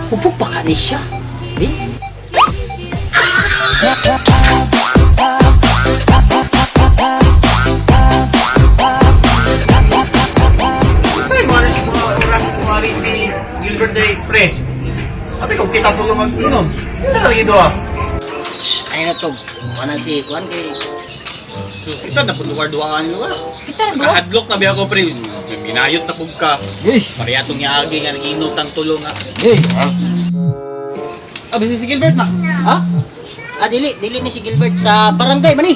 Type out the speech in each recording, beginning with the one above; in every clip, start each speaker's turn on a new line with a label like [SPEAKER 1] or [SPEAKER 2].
[SPEAKER 1] Pupuk pa ka ni siya. Eh?
[SPEAKER 2] Ay, mga oras kumari si Gilbert Day, pre. Sabi ko, kita po mag-inom. Ano lang ito ah?
[SPEAKER 1] Ay na to. Ano si Juan kay...
[SPEAKER 2] So, kita na po luwar-duwaan nyo ah.
[SPEAKER 1] Kita na ba?
[SPEAKER 2] Nakadlock na biya ko, pre. Minayot na po ka.
[SPEAKER 1] Eh!
[SPEAKER 2] Pariyatong yagi nga, nag-inutang tulong ah.
[SPEAKER 1] Eh!
[SPEAKER 2] Abi si Gilbert na.
[SPEAKER 1] Ha? Dili ni si Gilbert sa barangay mani.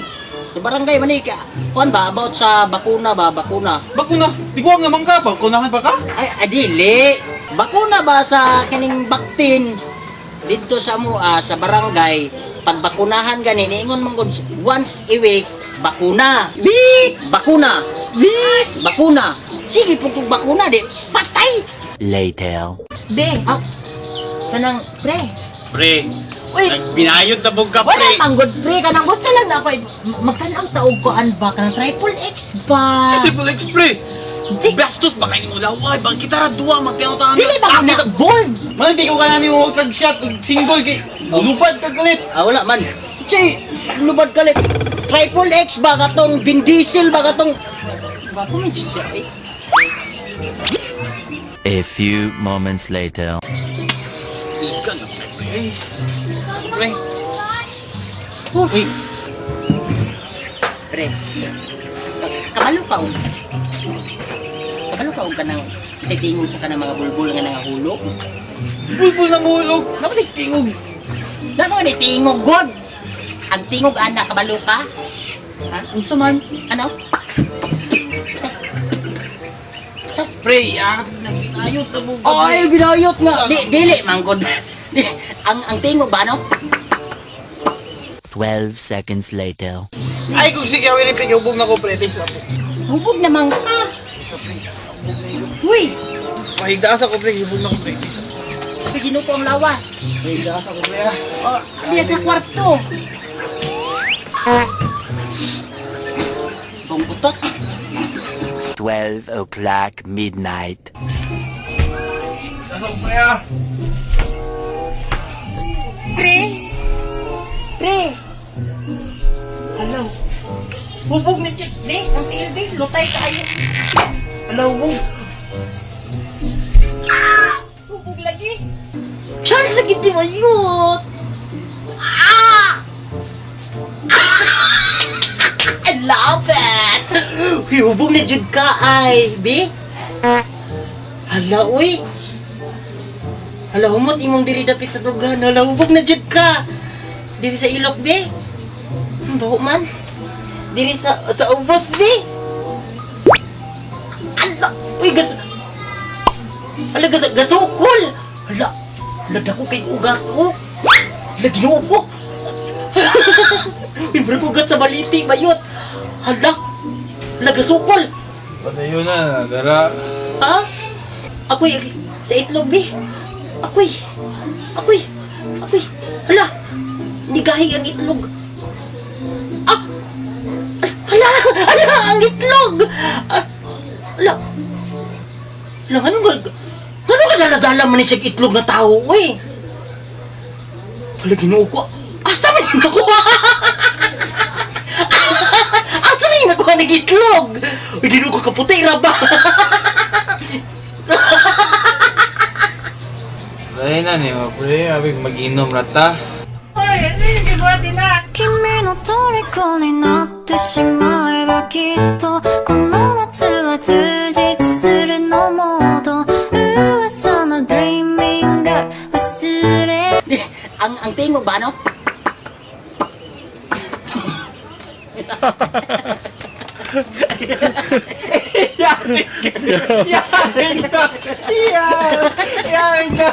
[SPEAKER 1] Sa barangay mani ka. Kuan ba about sa bakuna ba, bakuna?
[SPEAKER 2] Bakuna, tiguang naman ka. Bakunahan pa ka?
[SPEAKER 1] Ay, dili. Bakuna ba sa kining baktin? Dito sa mo sa barangay, pag bakunahan gani niingon man gud once a week bakuna. Di bakuna. Di bakuna. Sige pug bakuna di patay.
[SPEAKER 3] Later.
[SPEAKER 4] Be, kanang pre.
[SPEAKER 2] Pre,
[SPEAKER 4] Uy,
[SPEAKER 2] binayot na po ka,
[SPEAKER 4] wala
[SPEAKER 2] pre.
[SPEAKER 4] manggod pre. Kanang gusto lang na ako. Magkanang taog ko an ba? Kanang triple X ba?
[SPEAKER 2] Triple X, pre. Bastos ba kayo mo laway? Bang kita ra duwa, magtinutahan.
[SPEAKER 4] Dili ba ka na bold?
[SPEAKER 2] Malandi ko ka na ni mo kag-shot, single kay. Lupad ka galit.
[SPEAKER 1] Wala man. Che, lubad kalit. Triple X ba katong Vin Diesel ba katong ba ko siya eh.
[SPEAKER 3] A few moments later.
[SPEAKER 2] Ikan na pre.
[SPEAKER 1] Pre. Uy. Pre. Kabalo ka o. Kabalo ka o ka nang tingog sa kanang mga bulbul nga nangahulog.
[SPEAKER 2] Bulbul na mulog. Napasig tingog.
[SPEAKER 1] Namo ni tingog god. Ang tingog anak kabalo ka? Ha?
[SPEAKER 2] Unsa man?
[SPEAKER 1] Ano?
[SPEAKER 2] Pre, nag-ayot na mo.
[SPEAKER 1] Ay, binayot nga. Dili manggod. ang tingog ba ano?
[SPEAKER 3] 12 seconds later.
[SPEAKER 2] Ay, kung sige, awin ni Pig, hubog na ko, pre. Thanks na po.
[SPEAKER 1] Hubog naman ka. Uy,
[SPEAKER 2] Mahigdaas ako, pre. Hubog na ko, pre. Thanks na po.
[SPEAKER 1] pagino ko ang lawas.
[SPEAKER 2] Mahigdaas ako, pre.
[SPEAKER 1] Oh, diya sa kwarto. Bungkutot.
[SPEAKER 3] 12 o'clock midnight.
[SPEAKER 2] Ano, pre, ah?
[SPEAKER 4] Pre? Pre? Hello? Bubog na chick, be? Ang TV, lutay kayo. Hello, bubog. Bubog lagi.
[SPEAKER 1] Chance lagi di mayot. I love it. Hubog na jud ka ay, be. Hala, uy. Hala, humot imong diri dapit sa tugan. Hala, hubog na jud ka. Diri sa ilok, be. Baho man. Diri sa ubos, be. Hala, uy, hala, gasukol. Hala, dako kay ugat ko. Hala, ginuupo. Libre pugat sa baliti, bayot. Hala, hala, gasukol.
[SPEAKER 2] Patayo na, dara.
[SPEAKER 1] Ha? Ako'y sa itlog, be. Ako'y. Hala, nigahig ang itlog. Ah! Hala, ang itlog! Hala, anong dala-dala man ni sa itlog na tao, uy? Hala, ginuo ko. Asa man yung nakuha? Asa man yung nakuha ng itlog? Uy, ginuo ko kaputay, raba.
[SPEAKER 2] Dahil na niyo, pre. Abig mag-inom na ta.
[SPEAKER 5] 君の虜になってしまえばきっとこの夏は充実するのモード噂の Dreaming Girl 忘れ
[SPEAKER 1] ang tingog ba, no?
[SPEAKER 2] Yakin ka!